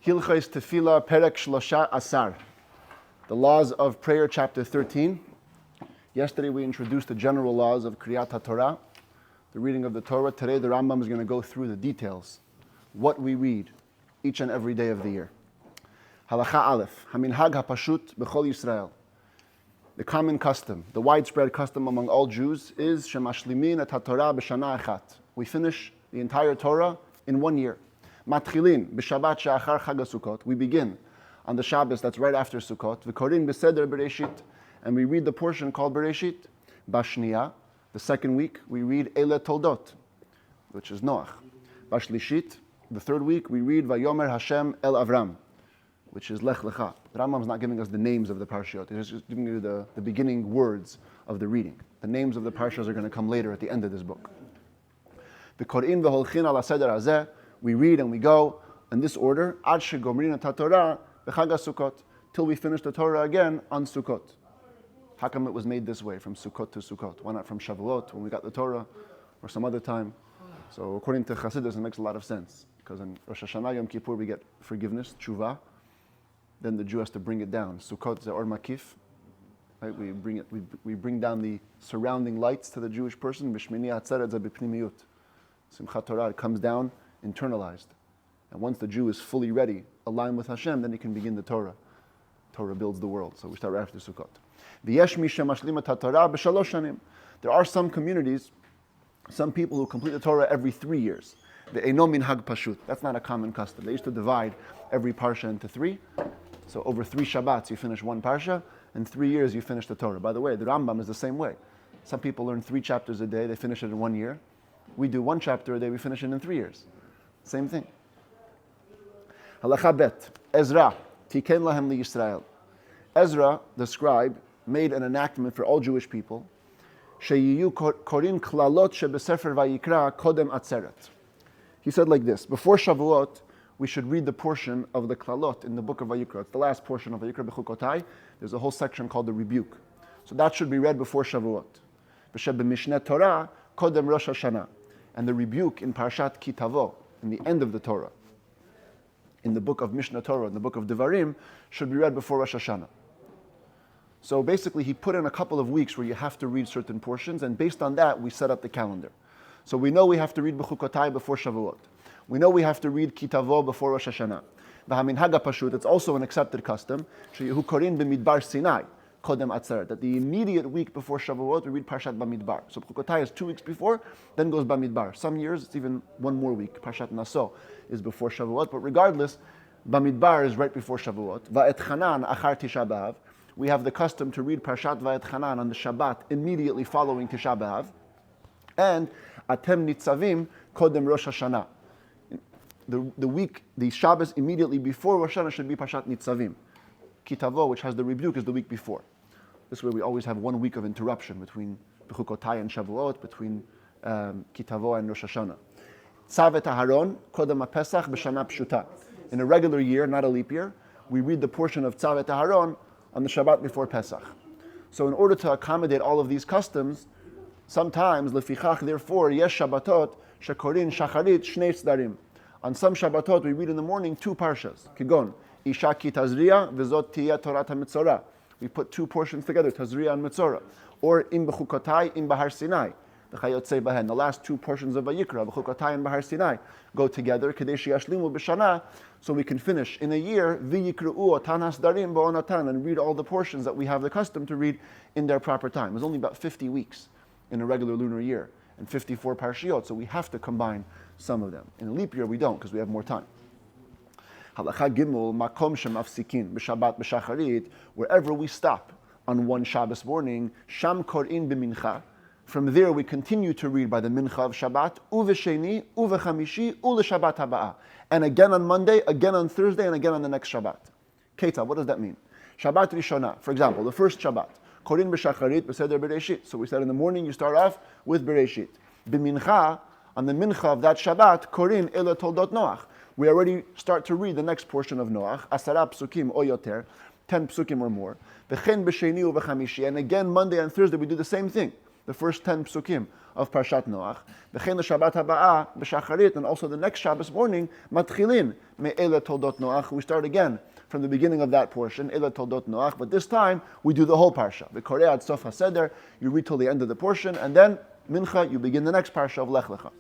Hilchos Tefillah Perek Shlosha Asar. The laws of prayer, chapter 13. Yesterday we introduced the general laws of Kriyat HaTorah, the reading of the Torah. Today the Rambam is going to go through the details, what we read each and every day of the year. Halacha Aleph, Haminhag HaPashut B'chol Yisrael. The common custom, the widespread custom among all Jews is Shemashlimin et HaTorah b'shana achat. We finish the entire Torah in 1 year. Matchilin b'Shabbat she'achar Chag HaSukkot. We begin on the Shabbos that's right after Sukkot. V'korin b'seder Bereshit. And we read the portion called Bereshit. Bashniya, the second week, we read Ele Toldot, which is Noach. Bashlishit, the third week, we read Vayomer Hashem El Avram, which is Lech Lecha. The Rambam is not giving us the names of the parshiot. He's just giving you the beginning words of the reading. The names of the parshas are going to come later at the end of this book. V'korin v'holchin ala seder hazeh. We read and we go in this order, Ad shegomrin et haTorah b'Chag HaSukkot, till we finish the Torah again on Sukkot. How come it was made this way, from Sukkot to Sukkot? Why not from Shavuot, when we got the Torah, or some other time? So according to Chassidus, it makes a lot of sense. Because in Rosh Hashanah, Yom Kippur, we get forgiveness, tshuva. Then the Jew has to bring it down. Sukkot is or makif. Right? We bring down the surrounding lights to the Jewish person. B'shmini atzeret ze b'pnimiyut. Simchat Torah, it comes down internalized. And once the Jew is fully ready, aligned with Hashem, then he can begin the Torah. Torah builds the world. So we start right after Sukkot. There are some communities, some people who complete the Torah every 3 years. The Eino Minhag Pashut. That's not a common custom. They used to divide every parsha into 3. So over 3 Shabbats you finish 1 parsha, and 3 years you finish the Torah. By the way, the Rambam is the same way. Some people learn 3 chapters a day, they finish it in 1 year. We do 1 chapter a day, we finish it in 3 years. Same thing. Halacha Bet. Ezra. Tiken lahem li Yisrael. Ezra, the scribe, made an enactment for all Jewish people. Sheyiyu korin klalot shebesefer vayikra kodem atzeret. He said like this: before Shavuot, we should read the portion of the klalot in the book of Vayikra. It's the last portion of Vayikra b'chukotai. There's a whole section called the rebuke. So that should be read before Shavuot. B'sheb b'Mishneh Torah kodem Rosh Hashanah. And the rebuke in Parshat Ki Tavo, in the end of the Torah, in the book of Mishneh Torah, in the book of Devarim, should be read before Rosh Hashanah. So basically, he put in a couple of weeks where you have to read certain portions, and based on that, we set up the calendar. So we know we have to read B'chukotai before Shavuot. We know we have to read Ki Tavo before Rosh Hashanah. V'haminhag HaPashut, it's also an accepted custom, sheyehu korin b'midbar Sinai, kodem atzeret, that the immediate week before Shavuot, we read Parshat Bamidbar. So B'chukotai is 2 weeks before, then goes Bamidbar. Some years, it's even 1 more week. Parshat Naso is before Shavuot, but regardless, Bamidbar is right before Shavuot. Va'et Chanan achar Tisha B'Av. We have the custom to read Parshat Va'et Chanan on the Shabbat immediately following Tisha B'Av. And Atem Nitzavim Kodem Rosh Hashanah. The Shabbos immediately before Rosh Hashanah should be Parshat Nitzavim. Ki Tavo, which has the rebuke, is the week before. This way we always have 1 week of interruption between B'chukotai and Shavuot, between Ki Tavo and Rosh Hashanah. Tzavet Aharon Kodem HaPesach B'Shana Pshuta. In a regular year, not a leap year, we read the portion of Tzavet Aharon on the Shabbat before Pesach. So in order to accommodate all of these customs, sometimes, lefichach, therefore, yesh Shabbatot, shekorin shacharit shnei tzdarim. On some Shabbatot, we read in the morning 2 parshas. Kigon, Isha ki tazriya, v'zot tiyeh Torah ha-Metzorah. We put 2 portions together, Tazriya and Metzorah. Or im b'chukotai, im bahar Sinai. The last 2 portions of Vayikra, B'chukotai and Bahar Sinai, go together, Kadesh Yashlimu B'Shana, so we can finish in a year, V'yikru'u Otan Hasdarim B'Onatan, and read all the portions that we have the custom to read in their proper time. There's only about 50 weeks in a regular lunar year, and 54 parshiot, so we have to combine some of them. In a leap year, we don't, because we have more time. Halacha Gimel, Makom Shemafsikin, B'Shabbat B'Shacharit, wherever we stop on one Shabbos morning, Sham Kor'in B'Mincha. From there, we continue to read by the Mincha of Shabbat, Uvesheni, Uvechamishi, Ule Shabbat Haba'ah. And again on Monday, again on Thursday, and again on the next Shabbat. Keita, what does that mean? Shabbat Rishonah, for example, the first Shabbat, Korin B'Shacharit, B'Seder Bereshit. So we said in the morning, you start off with Bereshit. B'Mincha, on the Mincha of that Shabbat, Korin Ele Toldot Noach. We already start to read the next portion of Noach, Asara Psukim O Yoter, 10 Psukim or more. V'chen B'Sheni Uvechamishi. And again, Monday and Thursday, we do the same thing. the first 10 psukim of Parshat Noach. V'chein l'Shabbat haba'a b'Shacharit, and also the next Shabbos morning, matchilin me'ele toldot Noach. We start again from the beginning of that portion, ele toldot Noach, but this time we do the whole parsha. V'korei ad sof haseder, you read till the end of the portion, and then mincha, you begin the next parsha of Lech Lecha.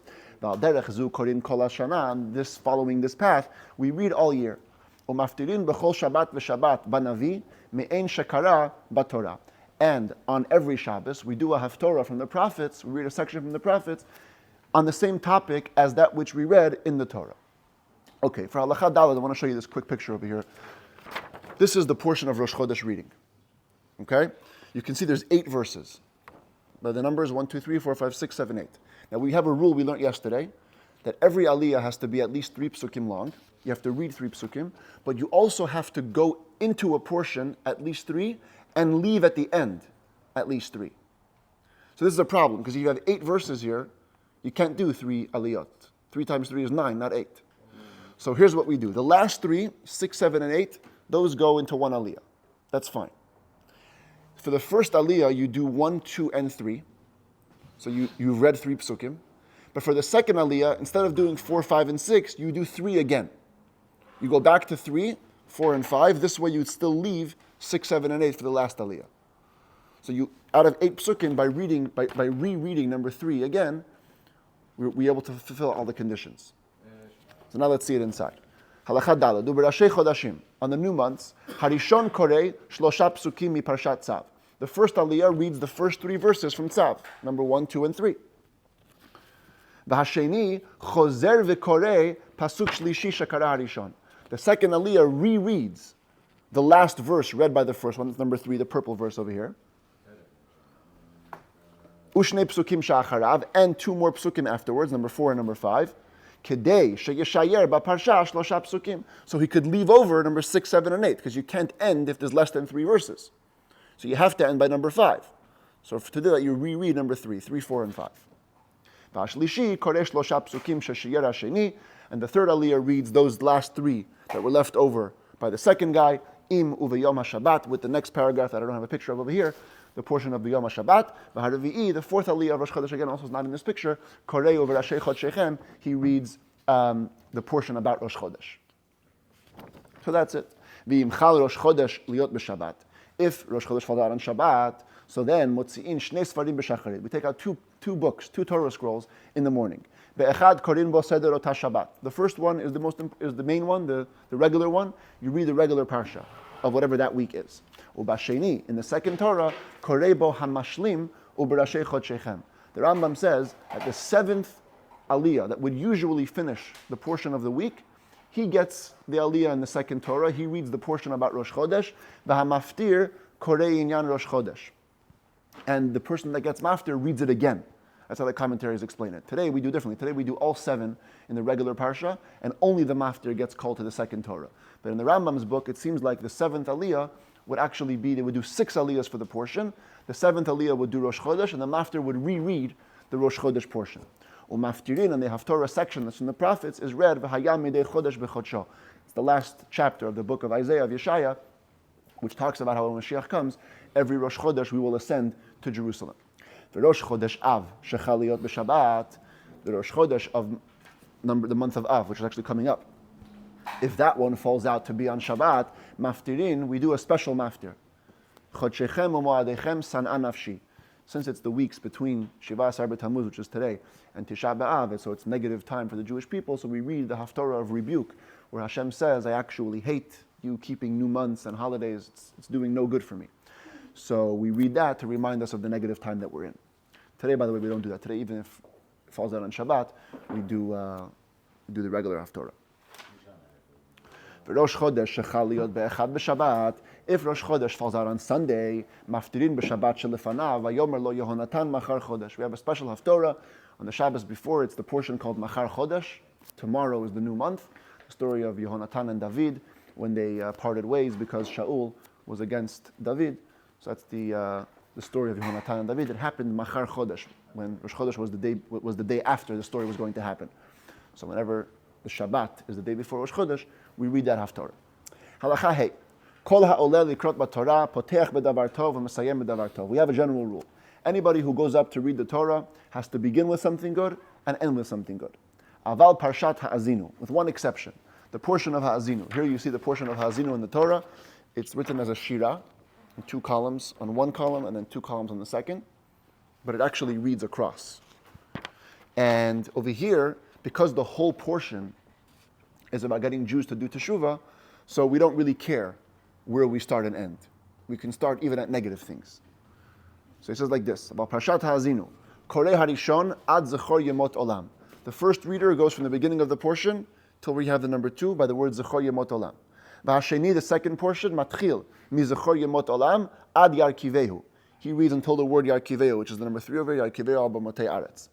V'al zu korin kol hashana, and this following this path, we read all year. U'maftirin b'chol Shabbat v'Shabbat banavi me'ein shekara b'Torah. And on every Shabbos, we do a haftorah from the prophets, we read a section from the prophets, on the same topic as that which we read in the Torah. Okay, for Halacha Daled, I want to show you this quick picture over here. This is the portion of Rosh Chodesh reading. Okay? You can see there's 8 verses. By the numbers 1, 2, 3, 4, 5, 6, 7, 8. Now we have a rule we learned yesterday, that every aliyah has to be at least 3 psukim long. You have to read 3 psukim, but you also have to go into a portion at least 3, and leave at the end at least 3. So this is a problem, because if you have 8 verses here, you can't do 3 aliyot. 3 times 3 is 9, not 8. So here's what we do. The last 3, 6, 7, and 8, those go into 1 aliyah. That's fine. For the first aliyah, you do 1, 2, and 3. So you've read 3 psukim. But for the second aliyah, instead of doing 4, 5, and 6, you do 3 again. You go back to 3, 4, and 5. This way you'd still leave 6, 7, and 8 for the last aliyah. So you, out of 8 psukim, by rereading number 3 again, we're able to fulfill all the conditions. So now let's see it inside. Halacha Daled, U'berashei chodashim. On the new months, Harishon korei shlosha psukim mi parshat Tzav. The first aliyah reads the first 3 verses from Tzav, number 1, 2, and 3. V'hasheni chozer v'korei pasuk shlishi shekara harishon. The second aliyah rereads the last verse read by the first one. It's number 3, the purple verse over here. Ushne psukim sha'acharav, and 2 more psukim afterwards, number 4 and number 5. Kedei sheyeshayer b'parsha shlosha psukim. So he could leave over number 6, 7, and 8, because you can't end if there's less than 3 verses. So you have to end by number 5. So to do that, you reread number 3, 4, and 5. V'ashlishi korei shlosha psukim sheshayer hasheni, and the third aliyah reads those last 3 that were left over by the second guy, im uvayom haShabbat, with the next paragraph that I don't have a picture of over here, the portion of the Yom HaShabbat. V'haravi'i, the fourth aliyah of Rosh Chodesh, again, also is not in this picture. Korei over Rashei Chodshechem, he reads the portion about Rosh Chodesh. So that's it. V'imchal Rosh Chodesh liot b'Shabbat. If Rosh Chodesh falls out on Shabbat, so then motzi'in shnei svarim b'Shacharit. We take out two books, 2 Torah scrolls in the morning. Be'echad korin bo seder ota Shabbat. The first one is the main one, the regular one. You read the regular parsha of whatever that week is. Ubasheni, in the second Torah, korei bo hamashlim uberashei chodshechem. The Rambam says that the 7th aliyah that would usually finish the portion of the week, he gets the aliyah in the second Torah. He reads the portion about Rosh Chodesh. V'hamaftir korei inyan Rosh Chodesh. And the person that gets maftir reads it again. That's how the commentaries explain it. Today we do differently. Today we do all 7 in the regular parsha, and only the maftir gets called to the second Torah. But in the Rambam's book, it seems like the 7th aliyah would actually be, they would do 6 aliyahs for the portion. The 7th aliyah would do Rosh Chodesh, and the maftir would reread the Rosh Chodesh portion. Umaftirin, and the Haftorah section that's from the prophets, is read v'hayam midei chodesh b'chodsho. It's the last chapter of the book of Isaiah, of Yeshaya, which talks about how when Mashiach comes, every Rosh Chodesh we will ascend to Jerusalem. The Rosh Chodesh Av shechal liot b'Shabbat, the Rosh Chodesh of the month of Av, which is actually coming up. If that one falls out to be on Shabbat, maftirin, we do a special maftir. Chodshechem u'moadechem san'a nafshi. Since it's the weeks between Shiva Asar B'Tammuz, which is today, and Tisha B'Av, so it's negative time for the Jewish people, so we read the Haftorah of rebuke, where Hashem says, I actually hate you keeping new months and holidays, it's doing no good for me. So we read that to remind us of the negative time that we're in. Today, by the way, we don't do that. Today, even if it falls out on Shabbat, we do the regular Haftorah. Rosh Chodesh shechal liot be'echad b'Shabbat. If Rosh Chodesh falls out on Sunday, maftirin b'Shabbat shelefanav, vayomer lo Yehonatan machar Chodesh. We have a special Haftorah on the Shabbos before. It's the portion called Machar Chodesh. Tomorrow is the new month. The story of Yehonatan and David when they parted ways because Shaul was against David. So that's the story of Yehonatan and David. It happened Machar Chodesh, when Rosh Chodesh was the day after the story was going to happen. So whenever the Shabbat is the day before Rosh Chodesh, we read that Haftorah. Halacha Hey. Kol ha'oleh likrot b'Torah, poteach b'davar tov, v'mesayem b'davar tov. We have a general rule. Anybody who goes up to read the Torah has to begin with something good and end with something good. Aval Parshat Ha'azinu, with one exception. The portion of Ha'azinu. Here you see the portion of Ha'azinu in the Torah. It's written as a shira, in 2 columns on one column and then 2 columns on the second. But it actually reads across. And over here, because the whole portion is about getting Jews to do teshuvah, so we don't really care where we start and end. We can start even at negative things. So he says like this, about Parshat Ha'azinu, Koreh Harishon ad Zechor Yemot Olam. The first reader goes from the beginning of the portion till we have the number 2 by the word Zechor Yemot Olam. V'hasheni, the second portion, Matchil, mi Zechor Yemot Olam ad Yarkivehu. He reads until the word Yarkivehu, which is the number 3 over Yarkivehu al Bamotei Aretz.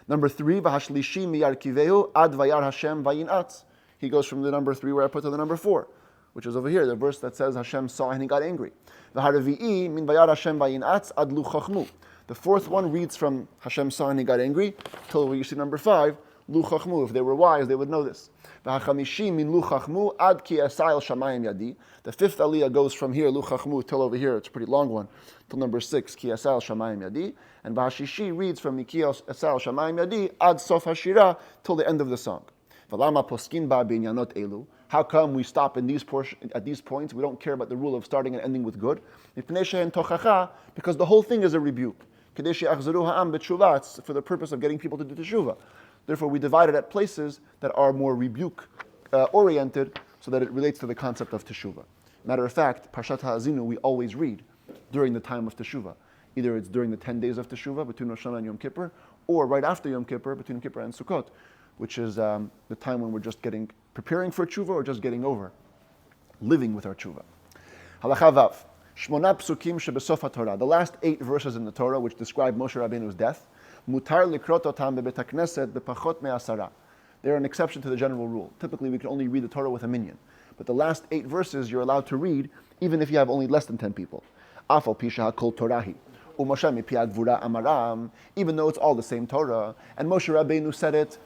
Number 3, V'hashlishi mi Yarkivehu ad Vayar Hashem Vayinatz. He goes from the number 3 where I put to the number 4, which is over here, the verse that says Hashem saw and he got angry. V'haravi'i min Vayar Hashem Vayinatz ad Lu Chachmu. The fourth one reads from Hashem saw and he got angry till we see number 5, Lu Chachmu. If they were wise, they would know this. V'hachamishi min Lu Chachmu ad ki asayil shamayim yadi. The fifth aliyah goes from here, Lu Chachmu, till over here, it's a pretty long one, till number 6, ki asayil shamayim yadi. And V'hashishi reads from ki asayil shamayim yadi ad sof hashira, till the end of the song. V'lama poskin ba b'inyanot elu. How come we stop in at these points? We don't care about the rule of starting and ending with good. Because the whole thing is a rebuke. It's for the purpose of getting people to do teshuvah. Therefore, we divide it at places that are more rebuke oriented, so that it relates to the concept of teshuvah. Matter of fact, Parshat Ha'azinu we always read during the time of teshuvah. Either it's during the 10 days of teshuvah between Rosh Hashanah and Yom Kippur, or right after Yom Kippur between Yom Kippur and Sukkot, which is the time when we're just preparing for tshuva or just getting over, living with our tshuva. Halacha Vav. Shmona psukim shebesof haTorah. The last 8 verses in the Torah which describe Moshe Rabbeinu's death. Mutar likrot otam bebet hakneset bepachot me'asara. They're an exception to the general rule. Typically we can only read the Torah with a minyan. But the last 8 verses you're allowed to read even if you have only less than 10 people. Afal pisha hakol torahi. Umoshe mipi agvura amaram. Even though it's all the same Torah. And Moshe Rabbeinu said it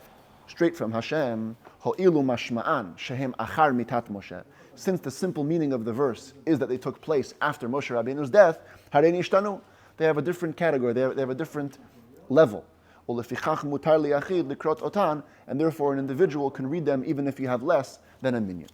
straight from Hashem. Ho'ilu mashma'an shehem achar mitat Moshe. Since the simple meaning of the verse is that they took place after Moshe Rabbeinu's death, harei nishtanu, they have a different category, they have a different level. Ulefichach mutar liyachid likrot otan, and therefore an individual can read them even if you have less than a minyan.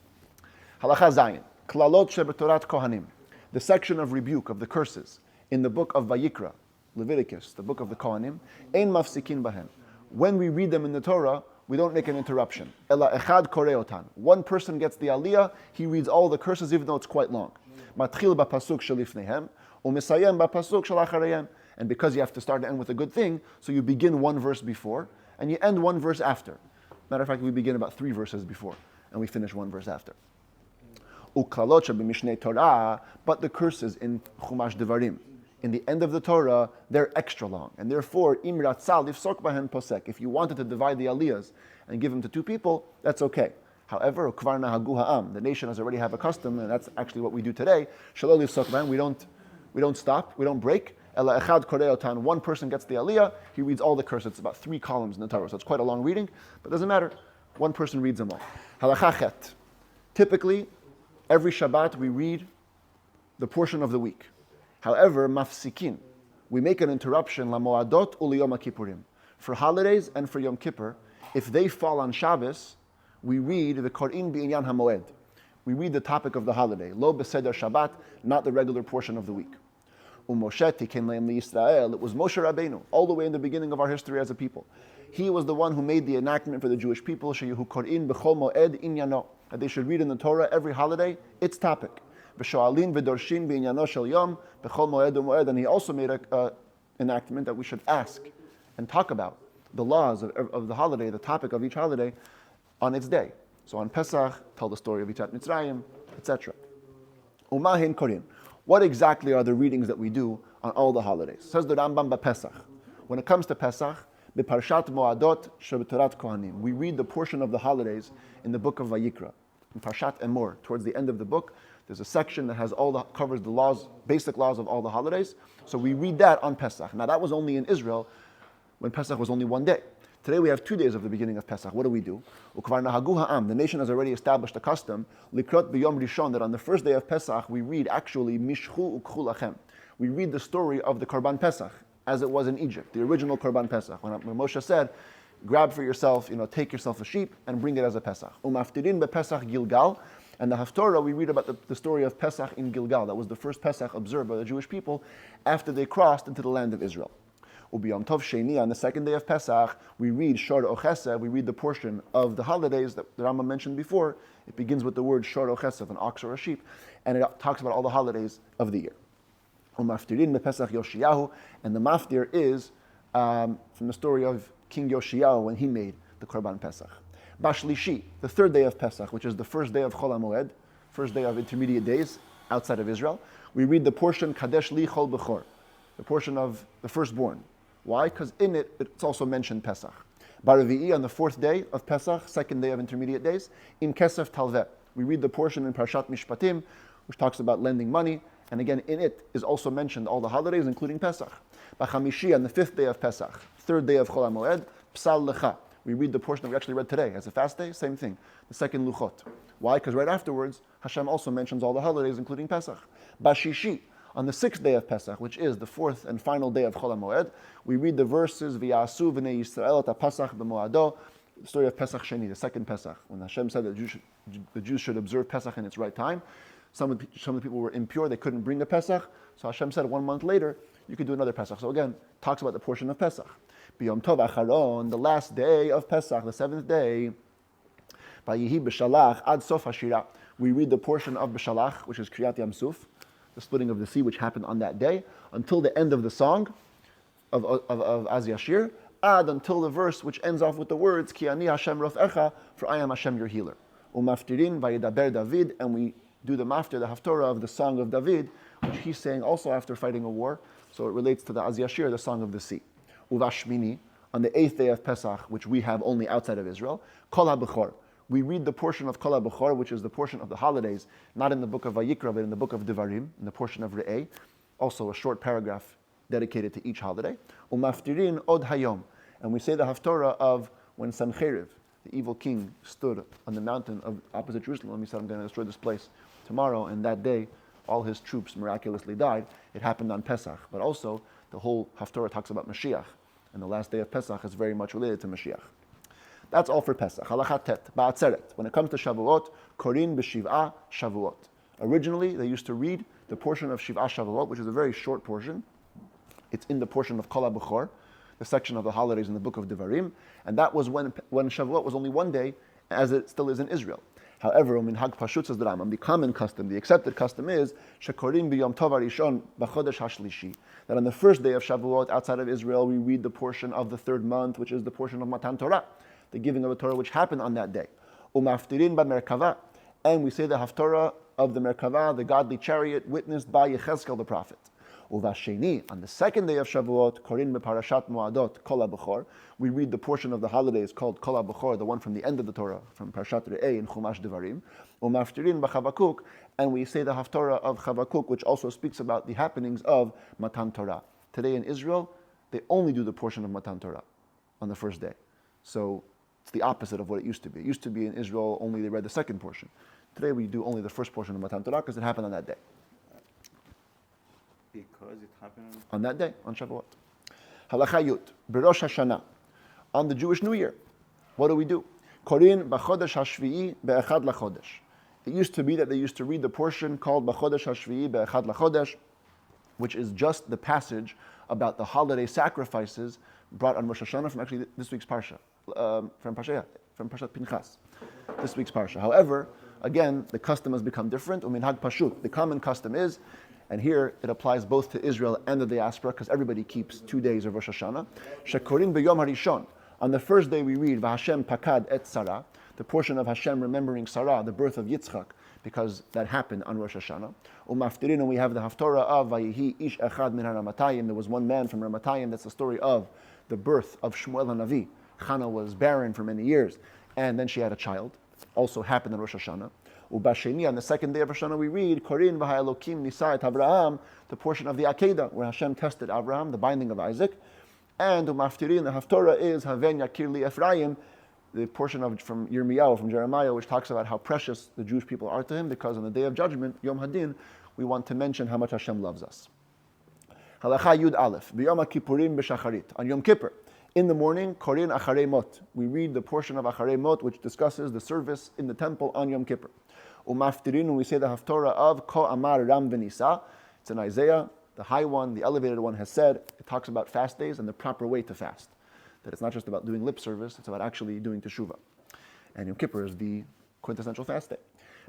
Halacha Zayin, klalot shebetorat kohanim, the section of rebuke of the curses in the book of Vayikra, Leviticus, the book of the Kohanim, ein mafsikin bahem. When we read them in the Torah, we don't make an interruption. Ela echad koreh otan. One person gets the aliyah, he reads all the curses even though it's quite long. Matchil b'pasuk shelifnehem, u'mesayem b'pasuk shelacharehem. And because you have to start and end with a good thing, so you begin one verse before, and you end one verse after. Matter of fact, we begin about 3 verses before, and we finish one verse after. Uklalot b'mishneh Torah, but the curses in Chumash Devarim, in the end of the Torah, they're extra long. And therefore, im ratzal ifsok bahen posek. If you wanted to divide the aliyahs and give them to 2 people, that's okay. However, kvar nahagu ha'am, the nation has already have a custom, and that's actually what we do today. Shalol ifsok bahen, we don't stop, we don't break. Ela echad koreh otan, one person gets the aliyah, he reads all the curses. It's about 3 columns in the Torah, so it's quite a long reading, but it doesn't matter. One person reads them all. Halacha chet. Typically, every Shabbat we read the portion of the week. However, mafsikin, we make an interruption la moadot uliyom kippurim. For holidays and for Yom Kippur, if they fall on Shabbos, we read the Kor'in bi'inyan hamoed. We read the topic of the holiday, lo beseder Shabbat, not the regular portion of the week. Umoshe tiken le'em liYisrael. It was Moshe Rabbeinu, all the way in the beginning of our history as a people. He was the one who made the enactment for the Jewish people, sheyehu Kor'in b'chol moed inyano, that they should read in the Torah every holiday its topic. V'shoalin v'dorshin b'inyano shel yom b'chol moed u'moed. And he also made an enactment that we should ask and talk about the laws of the holiday, the topic of each holiday, on its day. So on Pesach, tell the story of Yetziat Mitzrayim, etc. Umahin Korin. What exactly are the readings that we do on all the holidays? Says the Rambam Pesach. When it comes to Pesach, B'Parshat Moadot Shebetorat Kohanim, we read the portion of the holidays in the book of Vayikra, in Parshat Emor. Towards the end of the book, there's a section that has covers the laws, basic laws of all the holidays. So we read that on Pesach. Now that was only in Israel when Pesach was only 1 day. Today we have 2 days of the beginning of Pesach. What do we do? Ukvar nahagu ha'am. The nation has already established a custom, likrot b'yom rishon, that on the first day of Pesach we read actually mishchu ukchu lachem. We read the story of the Korban Pesach as it was in Egypt, the original Korban Pesach. When Moshe said, grab for yourself, take yourself a sheep and bring it as a Pesach. Umaftirin bePesach Gilgal. And the Haftorah, we read about the story of Pesach in Gilgal. That was the first Pesach observed by the Jewish people after they crossed into the land of Israel. Ubiyom Tov Sheni, on the second day of Pesach, we read Shor Ochesed, we read the portion of the holidays that the Rambam mentioned before. It begins with the word Shor Ochesed, an ox or a sheep, and it talks about all the holidays of the year. Umaftirin bePesach Yoshiyahu, and the maftir is from the story of King Yoshiyahu when he made the Korban Pesach. Bashlishi, the third day of Pesach, which is the first day of Chol HaMoed, first day of intermediate days outside of Israel, we read the portion Kadesh Li Chol Bechor, the portion of the firstborn. Why? Because in it, it's also mentioned Pesach. Baravi'i, on the fourth day of Pesach, second day of intermediate days, Im Kesef Talveh, we read the portion in Parshat Mishpatim, which talks about lending money, and again, in it is also mentioned all the holidays, including Pesach. Bachamishi, on the fifth day of Pesach, third day of Chol HaMoed, Psal Lecha, we read the portion that we actually read today as a fast day, same thing, the second Luchot. Why? Because right afterwards, Hashem also mentions all the holidays, including Pesach. Bashishi, on the sixth day of Pesach, which is the fourth and final day of Chol HaMoed, we read the verses, V'yasu v'nei Yisrael et Pesach b'moado, the story of Pesach Sheni, the second Pesach, when Hashem said that the Jews should observe Pesach in its right time. Some of the people were impure, they couldn't bring a Pesach, so Hashem said 1 month later, you could do another Pesach. So again, talks about the portion of Pesach. B'yom Tov Acharon, the last day of Pesach, the seventh day, Vayihi b'shalach ad sof hashira. We read the portion of b'shalach, which is Kriyat Yam Suf, the splitting of the sea, which happened on that day, until the end of the song of Az Yashir, until the verse which ends off with the words Ki ani Hashem rofecha, for I am Hashem your healer. Umaftirin vayidaber David, and we do the maftir, the haftorah of the song of David, which he's saying also after fighting a war. So it relates to the Az Yashir, the song of the sea. Uvashmini, on the eighth day of Pesach, which we have only outside of Israel, Kol HaBechor. We read the portion of Kol HaBechor, which is the portion of the holidays, not in the book of Vayikra, but in the book of Devarim, in the portion of Re'eh, also a short paragraph dedicated to each holiday. Umaftirin Od Hayom, and we say the haftorah of when Sancheriv, the evil king, stood on the mountain of opposite Jerusalem. He said, I'm going to destroy this place tomorrow, and that day all his troops miraculously died. It happened on Pesach, but also the whole haftorah talks about Mashiach, and the last day of Pesach is very much related to Mashiach. That's all for Pesach. Halacha tet, ba'atzeret. When it comes to Shavuot, korin b'shiv'a Shavuot. Originally, they used to read the portion of Shiv'a Shavuot, which is a very short portion. It's in the portion of Kol HaBechor, the section of the holidays in the book of Devarim, and that was when Shavuot was only 1 day, as it still is in Israel. However, minhag pashut, says the Rambam, the common custom, the accepted custom is shekorim b'yom tov harishon b'chodesh hashlishi, that on the first day of Shavuot outside of Israel we read the portion of the third month, which is the portion of Matan Torah, the giving of the Torah, which happened on that day. Umaftirin b'merkava, and we say the haftorah of the Merkava, the godly chariot, witnessed by Yechezkel the prophet. Uvasheni, on the second day of Shavuot, korin b'parashat Moadot Kol HaBechor, we read the portion of the holidays called Kol HaBechor, the one from the end of the Torah, from Parshat Re'eh in Chumash Devarim. Umaftirin b'Chavakuk, and we say the haftorah of Chavakuk, which also speaks about the happenings of Matan Torah. Today in Israel, they only do the portion of Matan Torah on the first day. So it's the opposite of what it used to be. It used to be in Israel, only they read the second portion. Today we do only the first portion of Matan Torah because it happened on that day. Because it happened on that day, on Shavuot. Halacha Yud, B'Rosh Hashanah, on the Jewish New Year. What do we do? Korin b'chodesh hashvi'i be'echad lachodesh. It used to be that they used to read the portion called b'chodesh hashvi'i be'echad lachodesh, which is just the passage about the holiday sacrifices brought on Rosh Hashanah from actually this week's Parsha, from Parshat Pinchas, this week's Parsha. However, again, the custom has become different. Uminhag pashut. The common custom is, and here it applies both to Israel and the diaspora, because everybody keeps 2 days of Rosh Hashanah. Shekorin b'yom harishon. On the first day we read V'Hashem pakad et Sarah, the portion of Hashem remembering Sarah, the birth of Yitzchak, because that happened on Rosh Hashanah. Umaftirin, and we have the haftorah of Vayihi ish echad min haramatayim. There was one man from Ramatayim. That's the story of the birth of Shmuel HaNavi. Chana was barren for many years, and then she had a child. Also happened on Rosh Hashanah. Ubasheni, on the second day of Rosh Hashanah, we read Korin v'ha'elokim nisa et Abraham, the portion of the Akedah, where Hashem tested Abraham, the binding of Isaac. And Umaftirin, the haftorah is Haven Yakir li Ephraim, the portion from Yirmiyahu, from Jeremiah, which talks about how precious the Jewish people are to him, because on the day of judgment, Yom Hadin, we want to mention how much Hashem loves us. Halacha Yud Aleph. B'yom HaKippurim b'Shacharit. On Yom Kippur, in the morning, Korin Acharei Mot. We read the portion of Acharei Mot, which discusses the service in the temple on Yom Kippur. Umaftirin, when we say the Haftorah of Ko Amar Ram V'Nisa. It's in Isaiah, the high one, the elevated one has said, it talks about fast days and the proper way to fast. That it's not just about doing lip service, it's about actually doing teshuvah. And Yom Kippur is the quintessential fast day.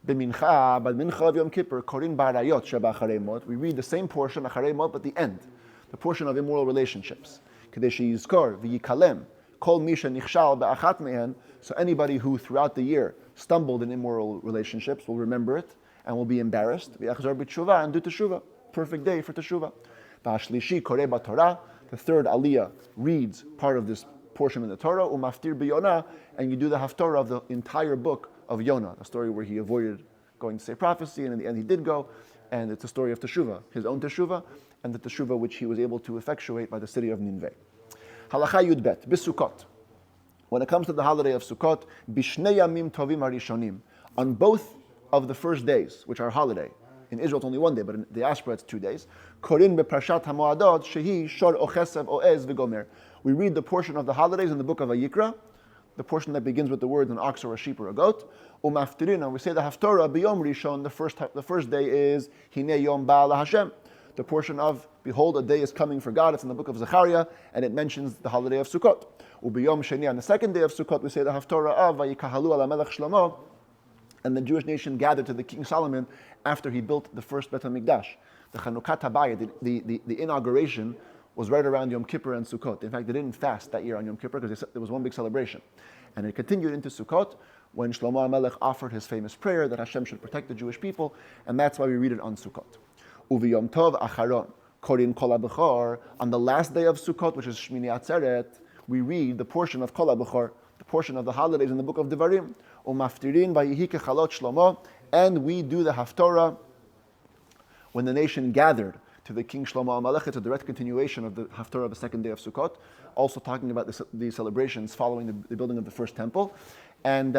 B'mincha, but mincha of Yom Kippur, Korin Barayot Sheba Acharei Mot. We read the same portion, Acharei Mot, but the end, the portion of immoral relationships. Kadeshi Yizkor V'yikalem Kol Misha Nichshal Ba'achat Mehen. So anybody who throughout the year stumbled in immoral relationships will remember it and will be embarrassed. V'yachzor b'teshuvah, and do teshuvah. Perfect day for teshuvah. Ba'ashlishi Korei B'Torah. The third aliyah reads part of this portion in the Torah. Umaftir b'Yonah, and you do the haftorah of the entire book of Yonah, the story where he avoided going to say prophecy, and in the end he did go. And it's a story of teshuvah, his own teshuvah, and the teshuvah which he was able to effectuate by the city of Nineveh. Halacha Yud Bet, B'Sukkot. When it comes to the holiday of Sukkot, Bishnei Yamim Tovim Harishonim. On both of the first days, which are holiday. In Israel it's only one day, but in the diaspora it's 2 days. Korin beParshat HaMoadot Shehi Shor Ochesev Oez V'Gomer. We read the portion of the holidays in the book of Vayikra, the portion that begins with the words an ox or a sheep or a goat. Umaftirin, and we say the Haftorah B'Yom Rishon. The first day is Hinei Yom Ba'al Hashem. The portion of behold, a day is coming for God. It's in the book of Zechariah, and it mentions the holiday of Sukkot. Ubiyom Sheni, on the second day of Sukkot, we say the Haftorah of Vayikahalu ala Melech Shlomo, and the Jewish nation gathered to the King Solomon after he built the first Bet HaMikdash. The Chanukat HaBayit, the inauguration, was right around Yom Kippur and Sukkot. In fact, they didn't fast that year on Yom Kippur because there was one big celebration. And it continued into Sukkot when Shlomo HaMelech offered his famous prayer that Hashem should protect the Jewish people, and that's why we read it on Sukkot. Uviyom Tov Acharon, Korin Kol HaBechor. On the last day of Sukkot, which is Shmini Atzeret, we read the portion of Kol HaBechor, the portion of the holidays in the book of Devarim. Umaftirin Vayihi Kechalot Shlomo, and we do the Haftorah when the nation gathered to the King Shlomo HaMelech. It's a direct continuation of the Haftorah of the second day of Sukkot, also talking about the celebrations following the building of the first temple. And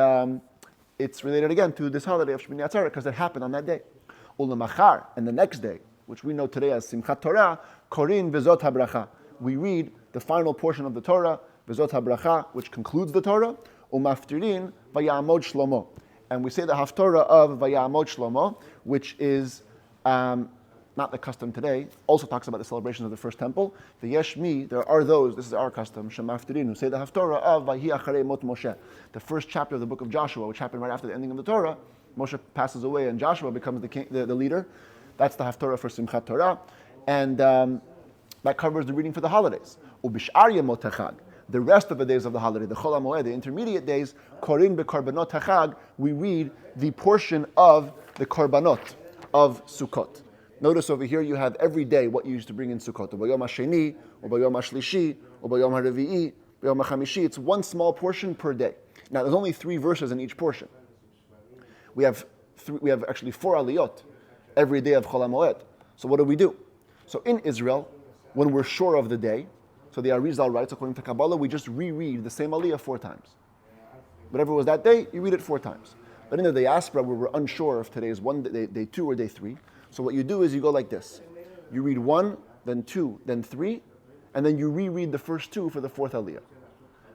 it's related again to this holiday of Shmini Atzeret because it happened on that day. Ulamachar, and the next day, which we know today as Simchat Torah, Korin V'zot HaBracha. We read the final portion of the Torah, V'zot HaBracha, which concludes the Torah, Umaftirin Vayamod Shlomo. And we say the Haftorah of Vayamod Shlomo, which is not the custom today, also talks about the celebrations of the first temple. The Yeshmi, there are those, this is our custom, Shemaftirin, who say the Haftorah of Vahi Acharei Mot Moshe, the first chapter of the book of Joshua, which happened right after the ending of the Torah. Moshe passes away and Joshua becomes the leader. That's the Haftorah for Simchat Torah. And that covers the reading for the holidays. Ubishar Yemot HaChag, the rest of the days of the holiday, the Chol HaMoed, the intermediate days, Korin beKorbanot HaChag, we read the portion of the Korbanot of Sukkot. Notice over here you have every day what you used to bring in Sukkot. Ubayom HaSheni, Ubayom HaShlishi, Ubayom HaRevi'i, Ubayom HaChamishi. It's one small portion per day. Now there's only 3 verses in each portion. We have actually 4 aliyot every day of Chol HaMoed. So what do? So in Israel, when we're sure of the day, so the Arizal writes, according to Kabbalah, we just reread the same aliyah 4 times. Whatever was that day, you read it 4 times. But in the diaspora, where we're unsure if today is day 2 or day 3, so what you do is you go like this. You read 1, then 2, then 3, and then you reread the first 2 for the 4th aliyah.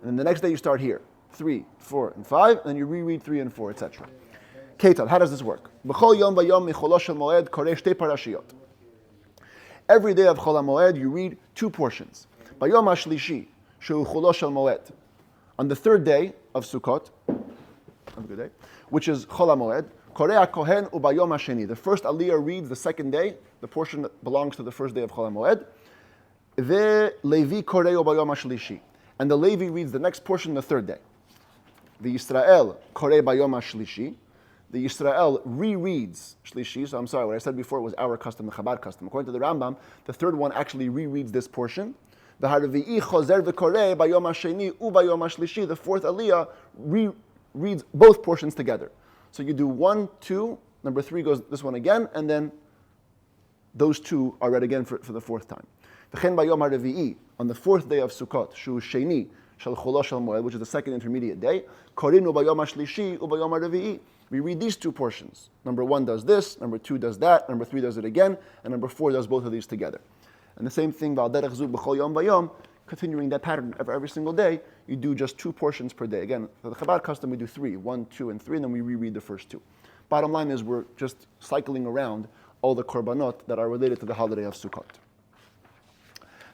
And then the next day you start here, 3, 4, and 5, and then you reread 3 and 4, etc. Ketal, how does this work? Every day of Chol HaMoed, you read 2 portions. Bayom HaShlishi, Shehu Cholo Shel Moed. On the 3rd day of Sukkot, have a good day, which is Chol HaMoed, Korei HaKohen Ubayom HaSheni. The first aliyah reads the 2nd day, the portion that belongs to the 1st day of Chol HaMoed. Ve Levi Korei Ubayom HaShlishi. And the Levi reads the next portion the 3rd day. The Yisrael Korei Bayom HaShlishi. The Yisrael rereads Shlishi. So I'm sorry, what I said before was our custom, the Chabad custom. According to the Rambam, the 3rd one actually rereads this portion. The Haravi'i Chozer V'Korei Bayom HaSheni Ubayom HaShlishi. The 4th aliyah reads both portions together. So you do 1, 2, number 3 goes this one again, and then those 2 are read again for the 4th time. V'chen Bayom HaRevi'i, on the 4th day of Sukkot, Shu Sheni Shel Cholo Shel Moed, which is the 2nd intermediate day, Korin Ubayom HaShlishi Ubayom HaRevi'i. We read these 2 portions. Number 1 does this, number 2 does that, number 3 does it again, and number 4 does both of these together. And the same thing, V'al zu b'chol yom v'yom, continuing that pattern every single day, you do just 2 portions per day. Again, for the Chabad custom, we do 3, 1, 2, and 3, and then we reread the first 2. Bottom line is we're just cycling around all the korbanot that are related to the holiday of Sukkot.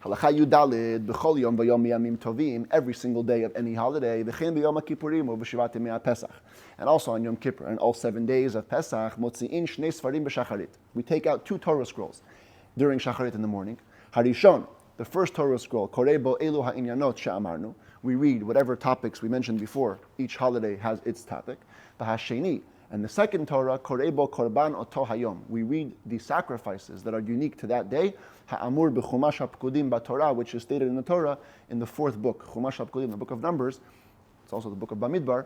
Halacha Yudalid, b'chol yom v'yom miyamim tovim, every single day of any holiday, v'chein b'yom HaKippurim or b'shivat yemei Pesach. And also on Yom Kippur, and all 7 days of Pesach, motzi'in shnei sfarim b'shacharit. We take out 2 Torah scrolls during Shacharit in the morning. Harishon, the first Torah scroll, korei bo elu ha'inyanot she'amarnu. We read whatever topics we mentioned before. Each holiday has its topic. V'hasheni, and the second Torah, korei bo korban oto hayom. We read the sacrifices that are unique to that day. Ha'amur b'chumash ha'pkudim b'Torah, which is stated in the Torah in the 4th book, Chumash ha'pkudim, the book of Numbers. It's also the book of Bamidbar.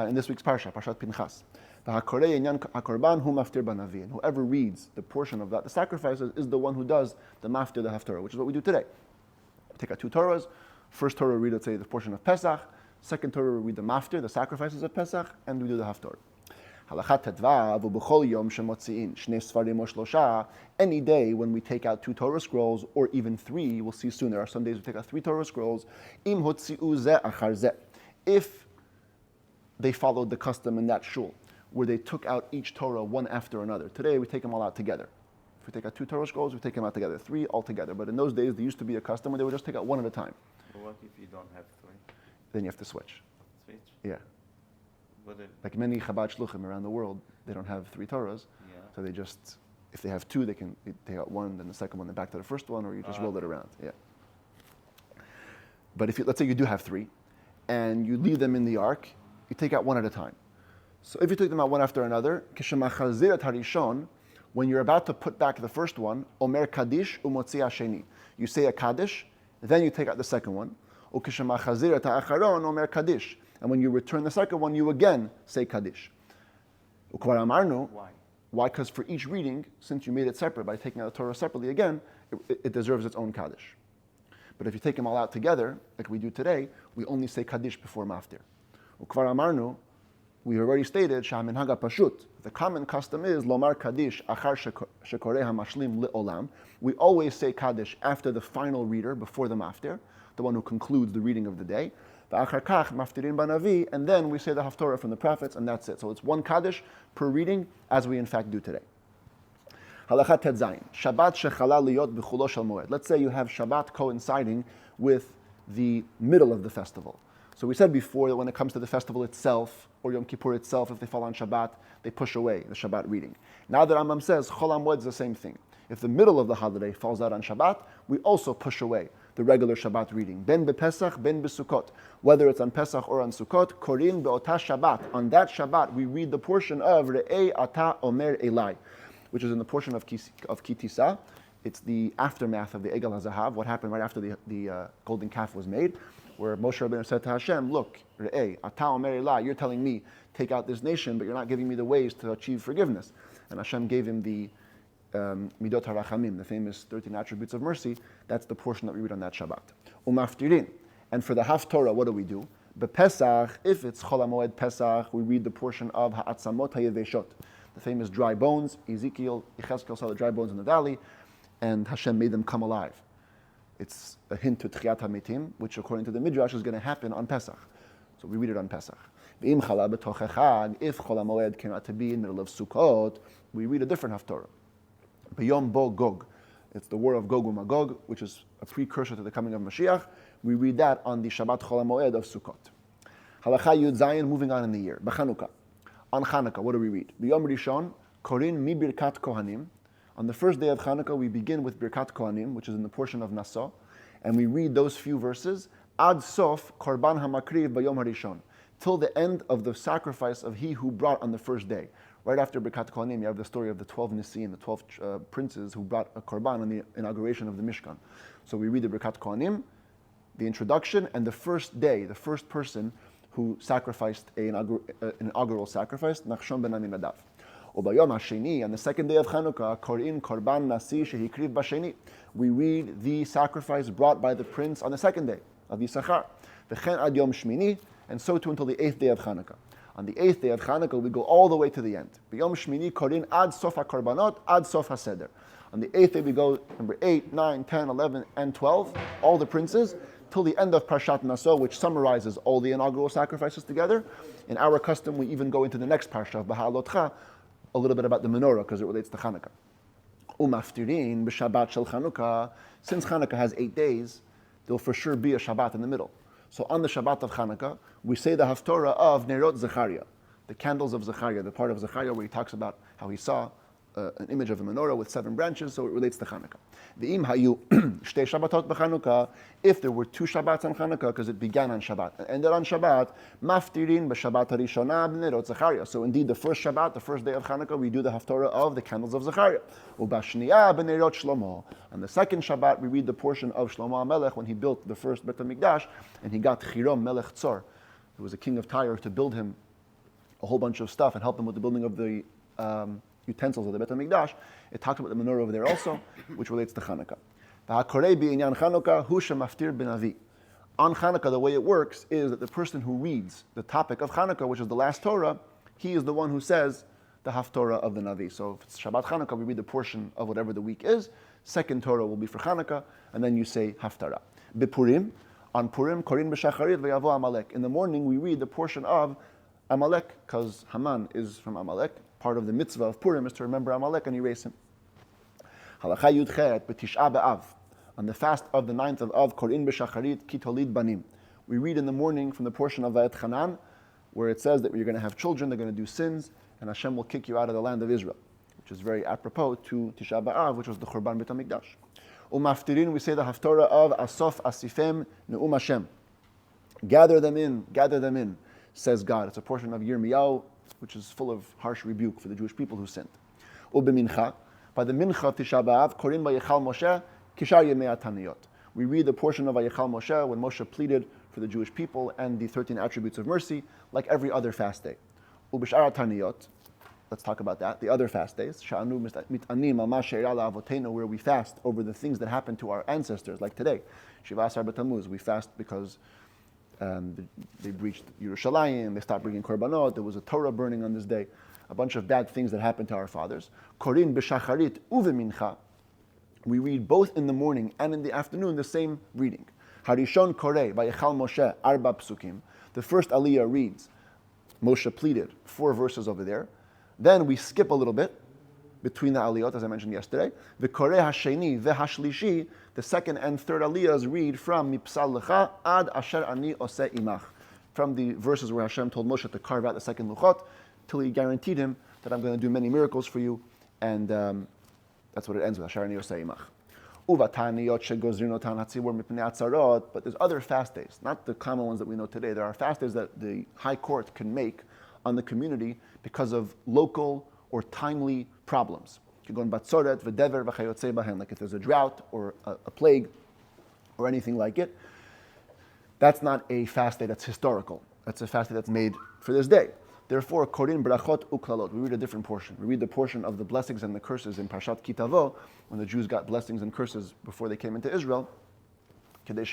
In this week's parsha, Parshat Pinchas. V'hakorei inyan hakorban hu maftir banavi. And whoever reads the portion of that, the sacrifices, is the one who does the maftir, the haftarah, which is what we do today. We take out 2 Torahs. First Torah, we read, let's say, the portion of Pesach. Second Torah, we read the maftir, the sacrifices of Pesach, and we do the haftarah. Halachat tetvav u'b'chol yom shemotzi'in shnei sfarim or shlosha. Any day when we take out 2 Torah scrolls, or even 3, we'll see soon. There are some days we take out 3 Torah scrolls. Im hotzi'u zeh achar zeh. If they followed the custom in that shul, where they took out each Torah one after another. Today we take them all out together. If we take out 2 Torah scrolls, we take them out together. 3 all together. But in those days, there used to be a custom where they would just take out 1 at a time. But what if you don't have 3? Then you have to switch. Switch? Yeah. But Like many Chabad shluchim around the world, they don't have 3 Torahs. yeah. So they just, if they have 2, they can take out 1, then the second one, then back to the first one, or you just roll it around. Yeah. But if you, let's say you do have 3, and you leave them in the ark, you take out 1 at a time. So if you take them out one after another, kishemachazir harishon, when you're about to put back the first one, omer kaddish umotzi hasheni. You say a kaddish, then you take out the second one. Ukishemachazir ha'acharon omer kaddish. And when you return the second one, you again say kaddish. Ukvar amarnu. Why? Why? Because for each reading, since you made it separate by taking out the Torah separately again, it deserves its own kaddish. But if you take them all out together, like we do today, we only say kaddish before maftir. Ukvar amarnu. We already stated, Shaminhaga Pashut. The common custom is Lomar Kaddish Achar Shekoreh HaMashlim Li'olam. We always say Kaddish after the final reader, before the maftir, the one who concludes the reading of the day. V'achar kach maftirin banavi, and then we say the haftorah from the prophets, and that's it. So it's 1 Kaddish per reading, as we in fact do today. Halachat Tetzayin. Shabbat shechala liyot b'chulo shel moed. Let's say you have Shabbat coinciding with the middle of the festival. So we said before that when it comes to the festival itself, or Yom Kippur itself, if they fall on Shabbat, they push away the Shabbat reading. Now that Rambam says, Chol HaMoed is the same thing. If the middle of the holiday falls out on Shabbat, we also push away the regular Shabbat reading. Ben bePesach, ben beSukkot. Whether it's on Pesach or on Sukkot, Korin be'ota Shabbat. On that Shabbat, we read the portion of Re'ei Ata Omer Elai, which is in the portion of Kitisa. It's the aftermath of the Egel HaZahav, what happened right after the golden calf was made, where Moshe Rabbeinu said to Hashem, look, Re'ei, Ata Omer Elai, you're telling me, take out this nation, but you're not giving me the ways to achieve forgiveness. And Hashem gave him the Midot HaRachamim, the famous 13 attributes of mercy. That's the portion that we read on that Shabbat. Umaftirin. And for the Haftorah, what do? BePesach, if it's Chol HaMoed Pesach, we read the portion of Ha'atzamot HaYeveshot, the famous dry bones. Ezekiel, Yechezkel saw the dry bones in the valley, and Hashem made them come alive. It's a hint to Tchiyat HaMetim, which according to the Midrash is going to happen on Pesach. So we read it on Pesach. If Chol HaMoed came out to be in the middle of Sukkot, we read a different Haftorah. B'Yom Bo Gog. It's the war of Gog u'Magog, which is a precursor to the coming of Mashiach. We read that on the Shabbat Chol HaMoed of Sukkot. Halacha Yud Zayin, moving on in the year. B'Chanukah. On Chanukah, what do we read? B'Yom Rishon, Korin Mi Birkat Kohanim. On the first day of Chanukah, we begin with Birkat Kohanim, which is in the portion of Nassau, and we read those few verses, Ad Sof Korban HaMakriv B'Yom HaRishon, till the end of the sacrifice of he who brought on the first day. Right after Birkat Kohanim, you have the story of the 12 Nisim, the 12 princes who brought a Korban on the inauguration of the Mishkan. So we read the Birkat Kohanim, the introduction, and the first day, the first person who sacrificed an inaugural sacrifice, Nachshon ben Aminadav. Ubayom HaSheni, on the second day of Chanukah, Korin Korban Nasi Shehikriv Basheni. We read the sacrifice brought by the prince on the second day of Yisachar. V'chen ad Yom Shmini, and so too until the 8th day of Chanukah. On the 8th day of Chanukah, we go all the way to the end. B'yom Shmini korin ad sof hakorbanot, ad sof haseder. On the 8th day, we go number 8, 9, 10, 11, and 12, all the princes, till the end of Parshat Naso, which summarizes all the inaugural sacrifices together. In our custom, we even go into the next parsha of B'ha'alotcha, a little bit about the menorah, because it relates to Chanukah. Umaftirin b'Shabbat shel Chanukah. Since Chanukah has 8 days, there'll for sure be a Shabbat in the middle. So on the Shabbat of Chanukah, we say the Haftorah of Nerot Zechariah, the candles of Zechariah, the part of Zechariah where he talks about how he saw an image of a menorah with 7 branches, so it relates to Chanukah. V'im hayu shtei Shabbatot b'Chanukah, if there were 2 Shabbats on Chanukah, because it began on Shabbat and ended on Shabbat, maftirin b'Shabbat harishonah b'Nerot Zechariah. So indeed, the first Shabbat, the first day of Chanukah, we do the Haftorah of the candles of Zechariah. U'b'Shniyah b'Nerot Shlomo. On the second Shabbat, we read the portion of Shlomo HaMelech when he built the first Bet HaMikdash, and he got Hiram Melech Tzor, who was a king of Tyre, to build him a whole bunch of stuff and help him with the building of the utensils of the Bet HaMikdash. It talks about the menorah over there also, which relates to Chanukah. On Chanukah, the way it works is that the person who reads the topic of Chanukah, which is the last Torah, he is the one who says the Haftorah of the Navi. So if it's Shabbat Chanukah, we read the portion of whatever the week is. Second Torah will be for Chanukah, and then you say Haftarah. Bepurim, on Purim, Korin b'Shacharit v'yavo Amalek. In the morning, we read the portion of Amalek, because Haman is from Amalek. Part of the mitzvah of Purim is to remember Amalek and erase him. Halacha Yudchet b'Tish'a b'Av. On the fast of the 9th of Av, Korin b'Shacharit kitolid banim. We read in the morning from the portion of Vayet Chanan, where it says that you're going to have children, they're going to do sins, and Hashem will kick you out of the land of Israel, which is very apropos to Tisha B'Av, which was the Churban Beit HaMikdash. Umaftirin, we say the Haftorah of Asof Asifem Ne'um Hashem. Gather them in, says God. It's a portion of Yirmiyahu, which is full of harsh rebuke for the Jewish people who sinned. U'b'mincha, by the Mincha of Tisha B'Av, Korin Vayechal Moshe, Kishar Yemei Taniyot. We read the portion of Vayechal Moshe when Moshe pleaded for the Jewish people and the 13 attributes of mercy, like every other fast day. U'b'shar Taniyot, let's talk about that. The other fast days, Sha'anu mit'anim al ma she'ira la'avotenu, where we fast over the things that happened to our ancestors, like today. Shiva Asar B'Tammuz, we fast because they breached Yerushalayim, they stopped bringing korbanot, there was a Torah burning on this day, a bunch of bad things that happened to our fathers. Korin b'Shacharit uvemincha, we read both in the morning and in the afternoon the same reading. Harishon Koreh Vayechal Moshe Arba Psukim. The first Aliyah reads, Moshe pleaded, 4 verses over there. Then we skip a little bit between the aliyot, as I mentioned yesterday. The Koreh Hasheni veHashlishi, the second and third aliyahs read from Mipsal Lecha ad Asher Ani Oseh Imach, from the verses where Hashem told Moshe to carve out the second luchot, till he guaranteed him that I'm going to do many miracles for you, and that's what it ends with, Asher Ani Oseh Imach. Uvataniyot shegozrinotan hatzibur mipnei atzarot, but there's other fast days, not the common ones that we know today. There are fast days that the high court can make on the community because of local or timely problems. Like if there's a drought or a plague or anything like it, that's not a fast day that's historical. That's a fast day that's made for this day. Therefore, Korin brachot uklalot, we read a different portion. We read the portion of the blessings and the curses in Parshat Kitavo, when the Jews got blessings and curses before they came into Israel. So people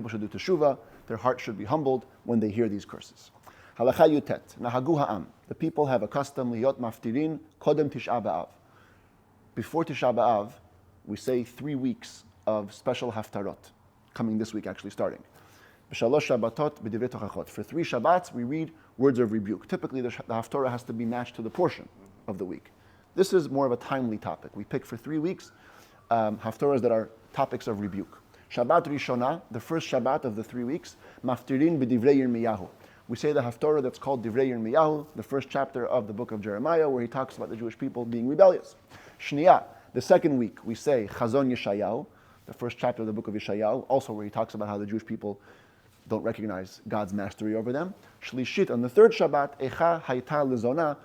should do teshuvah, their heart should be humbled when they hear these curses. Halacha yutet, nahagu ha'am, the people have a custom, liyot maftirin, kodem Tisha B'Av. Before Tisha B'Av, we say 3 weeks of special haftarot, coming this week actually starting. B'shalosh Shabbatot b'divrei tochachot. For 3 Shabbats, we read words of rebuke. Typically, the haftarah has to be matched to the portion of the week. This is more of a timely topic. We pick for 3 weeks haftarahs that are topics of rebuke. Shabbat Rishonah, the first Shabbat of the 3 weeks, maftirin b'divrei Yirmiyahu. We say the haftarah that's called Divrei Yirmiyahu, the first chapter of the book of Jeremiah, where he talks about the Jewish people being rebellious. Shniya, the second week, we say Chazon Yeshayahu, the first chapter of the book of Yeshayahu, also where he talks about how the Jewish people don't recognize God's mastery over them. Shlishit, on the third Shabbat, Echa Hayta Lezona,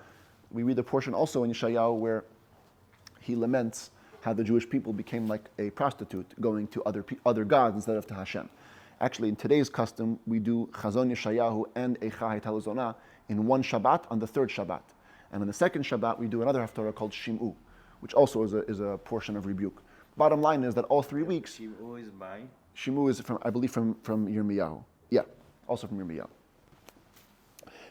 we read the portion also in Yeshayahu where he laments how the Jewish people became like a prostitute, going to other gods instead of to Hashem. Actually, in today's custom, we do Chazon Yeshayahu and Eicha Hayta Lezona in one Shabbat on the third Shabbat. And on the second Shabbat, we do another haftarah called Shim'u, which also is a portion of rebuke. Bottom line is that all 3 weeks... Shimu is by? Shim'u is, I believe, from Yirmiyahu. Yeah. also from Yirmiyahu.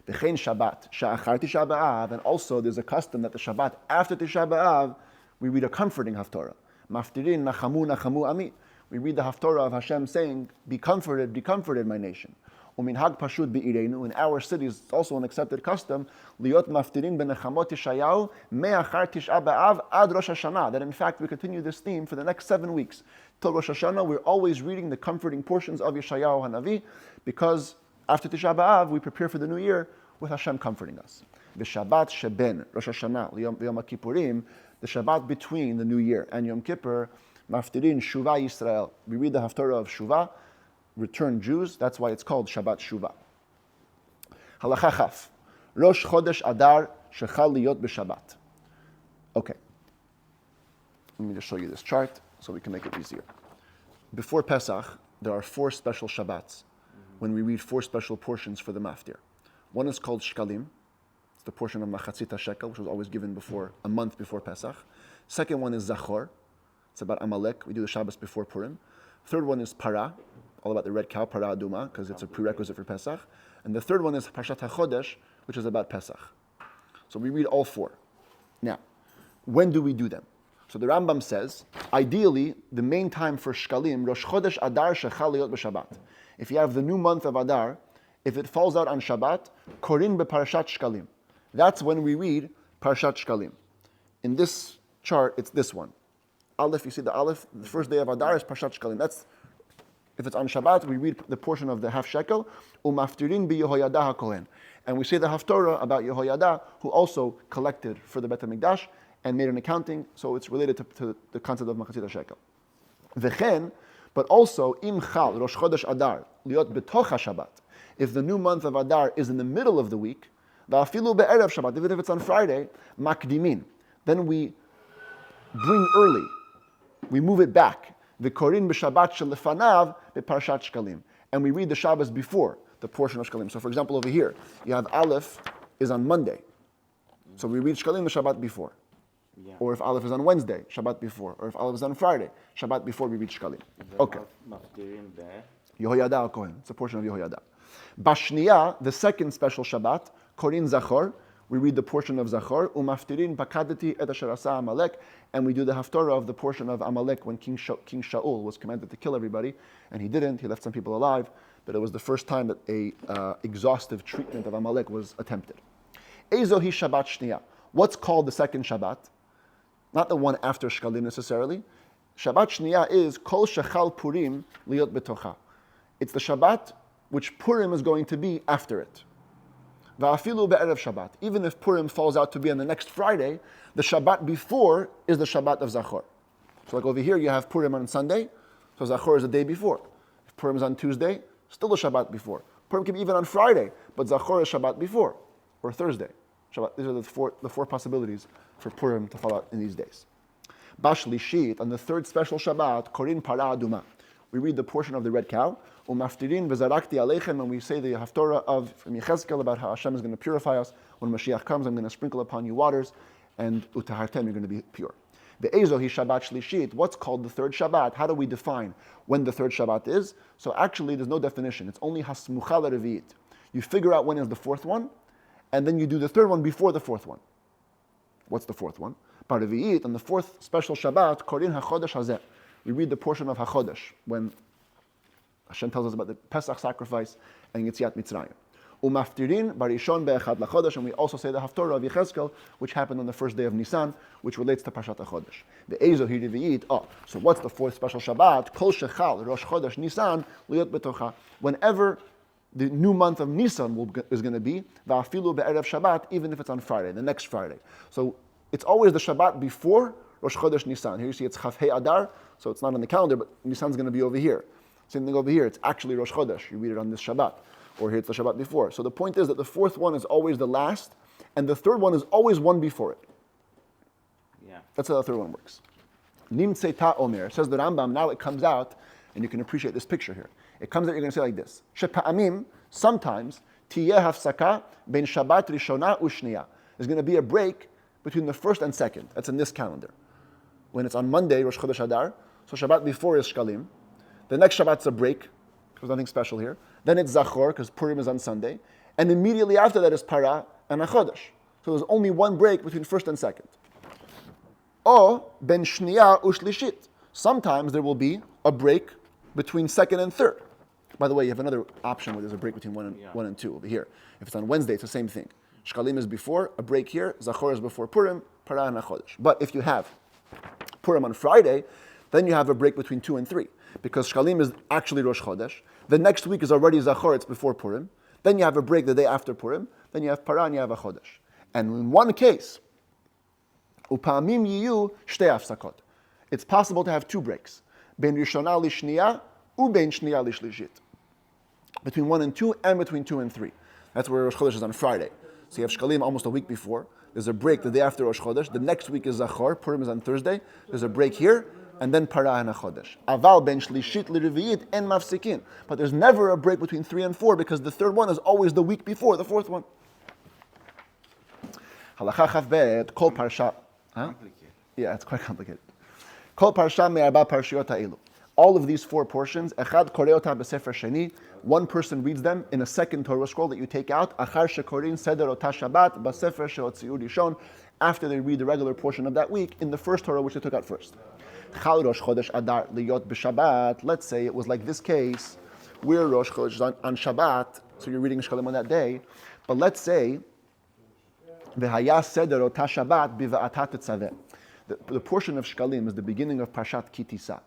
V'chein Shabbat, she'achar Tisha B'Av, and also there's a custom that the Shabbat after Tisha B'Av, we read a comforting haftorah. Maftirin nachamu nachamu ami. We read the haftorah of Hashem saying, be comforted, my nation. Uminhag pashut be'ireinu, in our cities, it's also an accepted custom, liot maftirin benechamot Yeshayahu me'achar Tisha B'Av ad Rosh Hashanah. That in fact we continue this theme for the next 7 weeks. Till Rosh Hashanah, we're always reading the comforting portions of Yeshayahu Hanavi, because after Tisha B'Av, we prepare for the new year with Hashem comforting us. V'Shabbat sheben Rosh Hashanah Yom Kippurim, the Shabbat between the New Year and Yom Kippur, maftirin Shuvah Yisrael. We read the haftarah of Shuvah, return Jews. That's why it's called Shabbat Shuvah. Halacha Chaf, Rosh Chodesh Adar shechal liyot b'Shabbat. Okay, let me just show you this chart so we can make it easier. Before Pesach, there are 4 special Shabbats when we read 4 special portions for the maftir. One is called Shkalim. It's the portion of Machatzit Shekel, which was always given before a month before Pesach. Second one is Zachor. It's about Amalek. We do the Shabbos before Purim. Third one is Para, all about the red cow, Para Aduma, because it's a prerequisite for Pesach. And the third one is Parshat HaChodesh, which is about Pesach. So we read all 4. Now, when do we do them? So the Rambam says, ideally, the main time for Shkalim, Rosh Chodesh Adar shechal liyot b'Shabbat. If you have the new month of Adar, if it falls out on Shabbat, Korin beParshat Shkalim. That's when we read Parshat Shkalim. In this chart, it's this one. Aleph, you see the Aleph, the first day of Adar is Parshat Shkalim. That's, if it's on Shabbat, we read the portion of the half shekel, Umaftirin bi Yehoyada HaKohen. And we say the Haftorah about Yehoyada, who also collected for the Bet HaMikdash and made an accounting, so it's related to the concept of Machatzit HaShekel. V'chen, but also, Im Chal, Rosh Chodesh Adar, Liot B'toch HaShabbat. If the new month of Adar is in the middle of the week, Va'afilu be'erev Shabbat, even if it's on Friday, Makdimin. Then we bring early. We move it back. V'korin b'Shabbat shelefanav beParshat Shkalim. And we read the Shabbos before the portion of Shkalim. So for example, over here, you have Aleph is on Monday. So we read Shkalim the Shabbat before. Yeah. Or if Aleph is on Wednesday, Shabbat before. Or if Aleph is on Friday, Shabbat before we read Shkalim. Okay. Maftirin be'eh. Yehoyada HaKohen. It's a portion of Yehoyada. Bashniya, the second special Shabbat, Korin Zachor, we read the portion of Zachor, Umaftirin Bakadati et asher asa Amalek, and we do the haftarah of the portion of Amalek when King Shaul was commanded to kill everybody, and he didn't, he left some people alive, but it was the first time that a exhaustive treatment of Amalek was attempted. Ezohi Shabbat Shniya. What's called the second Shabbat? Not the one after Shkalim necessarily. Shabbat Shniya is Kol Shechal Purim Liot Betocha. It's the Shabbat which Purim is going to be after it. Va'afilu be'erev Shabbat. Even if Purim falls out to be on the next Friday, the Shabbat before is the Shabbat of Zachor. So like over here, you have Purim on Sunday, so Zachor is the day before. If Purim is on Tuesday, still the Shabbat before. Purim can be even on Friday, but Zachor is Shabbat before, or Thursday. Shabbat. These are the four possibilities for Purim to fall out in these days. Bashlishit, on the third special Shabbat, Korin Para Aduma. We read the portion of the red cow, Umaftirin v'zarakti aleichem, and we say the haftorah of from Yechezkel about how Hashem is going to purify us. When Mashiach comes, I'm going to sprinkle upon you waters, and utahartem, you're going to be pure. Be'ezo hi Shabbat Shlishit. What's called the third Shabbat? How do we define when the third Shabbat is? So actually, there's no definition. It's only hasmucha l'revi'it. You figure out when is the fourth one, and then you do the third one before the fourth one. What's the fourth one? Paravi'it, on the fourth special Shabbat, Korin HaChodesh Hazeh. We read the portion of HaChodesh, when Hashem tells us about the Pesach sacrifice and Yetziat Mitzrayim. Umaftirin barishon be'echad lachodesh, and we also say the haftorah of Yechezkel, which happened on the first day of Nisan, which relates to Parshat HaChodesh. Be'ezo hi revi'it. So what's the fourth special Shabbat? Kol shechal Rosh Chodesh Nisan liot betocha. Whenever the new month of Nisan is going to be, va'afilu be'erev Shabbat, even if it's on Friday, the next Friday. So it's always the Shabbat before Rosh Chodesh Nisan. Here you see it's Chaf Hei Adar, so it's not on the calendar, but Nisan's going to be over here. Same thing over here, it's actually Rosh Chodesh. You read it on this Shabbat, or here it's the Shabbat before. So the point is that the fourth one is always the last, and the third one is always one before it. Yeah. That's how the third one works. Nimtzei ta omer, says the Rambam, now it comes out, and you can appreciate this picture here. It comes out, you're going to say like this. Shepa'amim, sometimes, tiyeh hafsaka ben Shabbat rishona ushniya. There's going to be a break between the first and second. That's in this calendar. When it's on Monday, Rosh Chodesh Adar, so Shabbat before is Shkalim. The next Shabbat's a break, there's nothing special here. Then it's Zachor, because Purim is on Sunday. And immediately after that is Para and HaChodesh. So there's only one break between first and second. Or Ben Shniya Ushlishit. Sometimes there will be a break between second and third. By the way, you have another option where there's a break between one and two over here. If it's on Wednesday, it's the same thing. Shkalim is before, a break here. Zachor is before Purim, Para and HaChodesh. But if you have Purim on Friday, then you have a break between 2 and 3. Because Shkalim is actually Rosh Chodesh. The next week is already Zachor, it's before Purim. Then you have a break the day after Purim. Then you have Para and you have a Chodesh. And in one case, Upamim Yiyu Shtei Afsakot. It's possible to have 2 breaks. Ben Rishona Lishniya, Uben Shniya Lishlishit. Between 1 and 2 and between 2 and 3. That's where Rosh Chodesh is on Friday. So you have Shkalim almost a week before. There's a break the day after Rosh Chodesh. The next week is Zachor. Purim is on Thursday. There's a break here. And then Para and HaChodesh. Aval ben shlishit l'reviyit en mafsikin. But there's never a break between 3 and 4 because the third one is always the week before the fourth one. Halacha chaf bet kol parsha. Yeah, it's quite complicated. Kol parsha me'arba parshiyot ha'elu. All of these 4 portions, echad koreota b'sefer sheni. One person reads them in a second Torah scroll that you take out. Achar shekorin seder ota Shabbat b'sefer she'otziu rishon. After they read the regular portion of that week in the first Torah which they took out first. Chal Rosh Chodesh Adar liyot b'Shabbat. Let's say it was like this case, where Rosh Chodesh is on Shabbat, so you're reading Shkalim on that day. But let's say v'haya seder ota Shabbat b'va'atat tetzaveh. The portion of Shkalim is the beginning of Parshat Ki Tisa.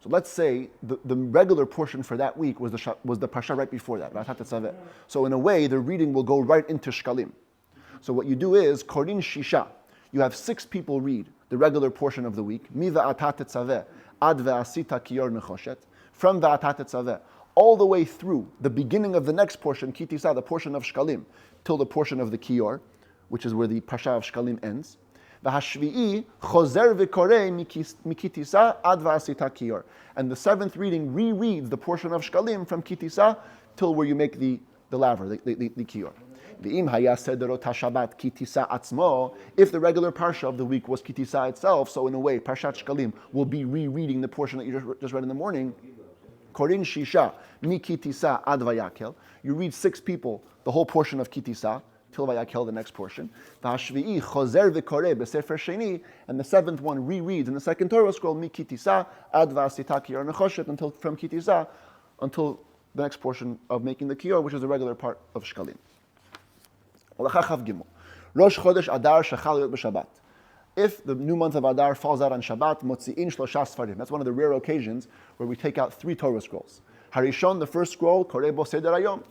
So let's say the regular portion for that week was the Parsha right before that, va'atat tetzaveh. So in a way, the reading will go right into Shkalim. So what you do is Korin Shisha. You have 6 people read the regular portion of the week, mi va'atat tetzaveh ad ve'asita kiyor nechoshet, from va'atat tetzaveh all the way through the beginning of the next portion, Ki Tisa, the portion of Shkalim, till the portion of the kiyor, which is where the Parsha of Shkalim ends. V'hashvi'i chozer v'korei mi Ki Tisa ad ve'asita kiyor. And the 7th reading rereads the portion of Shkalim from Ki Tisa till where you make the laver, the kiyor. If the regular parsha of the week was Ki Tisa itself, so in a way, Parshat Shkalim will be rereading the portion that you just read in the morning. Korin Shisha mi Ki Tisa ad Vayakel. You read 6 people the whole portion of Ki Tisa till Vayakel, the next portion. V'hashvi'i chozer v'koreh b'sefer sheni, and the 7th one rereads in the second Torah scroll mi Ki Tisa ad v'asita kiyor nechoshet, until from Ki Tisa until the next portion of making the kiyor, which is the regular part of Shkalim. Rosh Chodesh Adar shechal להיות b'Shabbat. If the new month of Adar falls out on Shabbat, motzi'in shlosha sfarim. That's one of the rare occasions where we take out 3 Torah scrolls. Harishon, the first scroll, koreh bo seder hayom.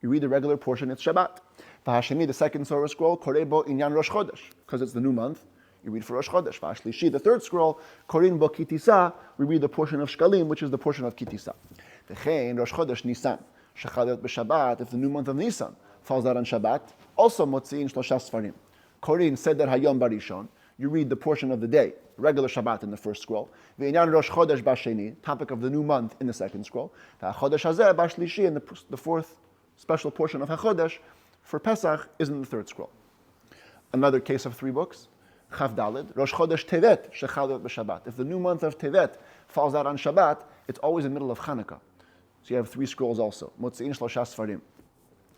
You read the regular portion, it's Shabbat. V'hasheni, the second Torah scroll, koreh bo inyan Rosh Chodesh, because it's the new month. You read for Rosh Chodesh. V'hashlishi, the third scroll, korin bo Ki Tisa. We read the portion of Shkalim, which is the portion of Ki Tisa. V'chein Rosh Chodesh Nisan shechal להיות b'Shabbat. If the new month of Nisan falls out on Shabbat, also motzi'in shlosha sfarim. Korin seder hayom barishon. You read the portion of the day, regular Shabbat in the first scroll. V'inyan Rosh Chodesh b'sheni, topic of the new month in the second scroll. V'hachodesh hazeh b'shlishi, and the fourth special portion of HaChodesh for Pesach is in the third scroll. Another case of 3 books. Chav Daled, Rosh Chodesh Tevet shechal להיות b'Shabbat. If the new month of Tevet falls out on Shabbat, it's always in the middle of Chanukah. So you have 3 scrolls also. Motzi'in shlosha sfarim.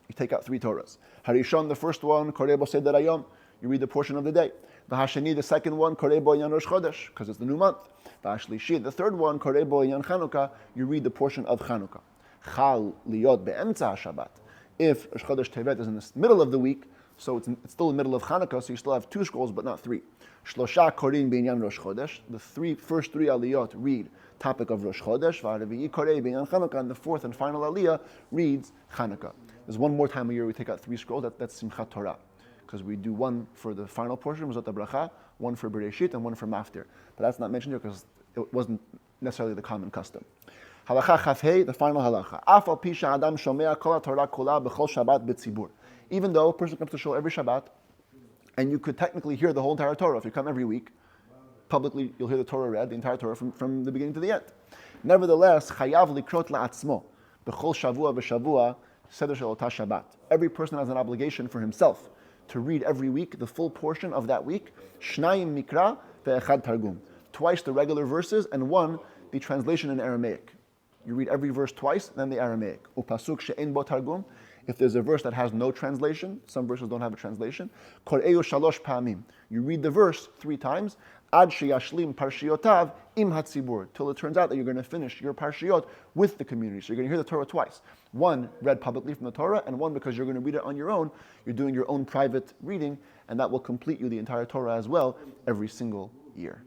You take out 3 Torahs. Harishon, the first one, koreh bo seder hayom. You read the portion of the day. V'hasheni, the second one, koreh bo inyan Rosh Chodesh, because it's the new month. V'hashlishi, the third one, koreh bo inyan Chanukah. You read the portion of Chanukah. Chal liyot be'emtza Shabbat. If Rosh Chodesh Tevet is in the middle of the week, so it's still in the middle of Chanukah, so you still have 2 scrolls, but not 3. Shlosha korin b'inyan Rosh Chodesh. The first three aliyot read topic of Rosh Chodesh. V'haravi'i koreh b'inyan Chanukah. And the 4th and final aliyah reads Chanukah. There's one more time a year we take out 3 scrolls. That's Simchat Torah, because we do one for the final portion, Mizot HaBracha, one for Bereshit, and one for Maftir. But that's not mentioned here because it wasn't necessarily the common custom. Halacha Chaf Hei, the final halacha. Af al pi she'adam shomea kol haTorah kula b'chol Shabbat b'tzibur. Even though a person comes to shul every Shabbat, and you could technically hear the whole entire Torah. If you come every week, publicly you'll hear the Torah read, the entire Torah from the beginning to the end. Nevertheless, chayav likrot la'atzmo b'chol shavua b'shavua seder shel ota Shabbat. Every person has an obligation for himself to read every week the full portion of that week. Shnayim mikra ve'echad targum. Twice the regular verses and one the translation in Aramaic. You read every verse twice, then the Aramaic. Upasuk she'en bo targum. If there's a verse that has no translation, some verses don't have a translation. Kor'eyu shalosh pa'amim. You read the verse 3 times. Ad sheyashlim parshiotav im hatzibur. Till it turns out that you're going to finish your parshiot with the community. So you're going to hear the Torah twice. One read publicly from the Torah, and one because you're going to read it on your own. You're doing your own private reading, and that will complete you the entire Torah as well every single year.